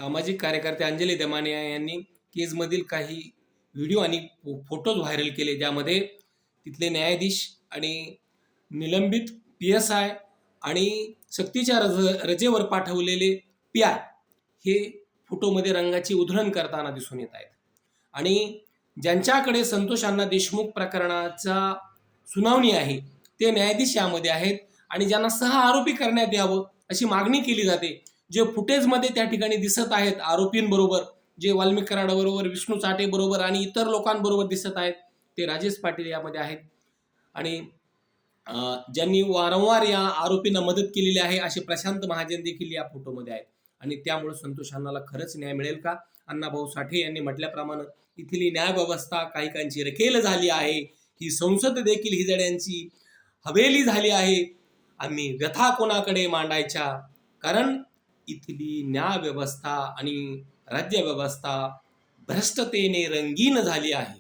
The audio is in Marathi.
सामाजिक कार्यकर्ते अंजली दमानिया यांनी केजमधील काही व्हिडिओ आणि फोटोज व्हायरल केले, ज्यामध्ये तिथले न्यायाधीश आणि निलंबित PSI आणि सक्तीच्या रजेवर पाठवलेले PI हे फोटोमध्ये रंगाची उधळण करताना दिसून येत आहेत. आणि ज्यांच्याकडे संतोष अण्णा देशमुख प्रकरणाचा सुनावणी आहे ते न्यायाधीश यामध्ये आहेत आणि ज्यांना सह आरोपी करण्यात यावं अशी मागणी केली जाते. जे फुटेजमध्ये त्या ठिकाणी दिसत आहेत आरोपींबरोबर, जे वाल्मिक कराडाबरोबर, विष्णू चाटे बरोबर आणि इतर लोकांबरोबर दिसत आहेत, ते राजेश पाटील यामध्ये आहेत. आणि ज्यांनी वारंवार या आरोपींना मदत केलेली आहे असे प्रशांत महाजन देखील या फोटोमध्ये आहेत. आणि त्यामुळे संतोष अण्णाला खरंच न्याय मिळेल का? अण्णाभाऊ साठे यांनी म्हटल्याप्रमाणे इथली न्याय व्यवस्था काहीकांची रखेल झाली आहे. ही संसद देखील हिजड्यांची हवेली झाली आहे. आम्ही व्यथा कोणाकडे मांडायच्या? कारण इथली न्याय व्यवस्था आणि राज्य व्यवस्था भ्रष्टतेने रंगीन झाली आहे.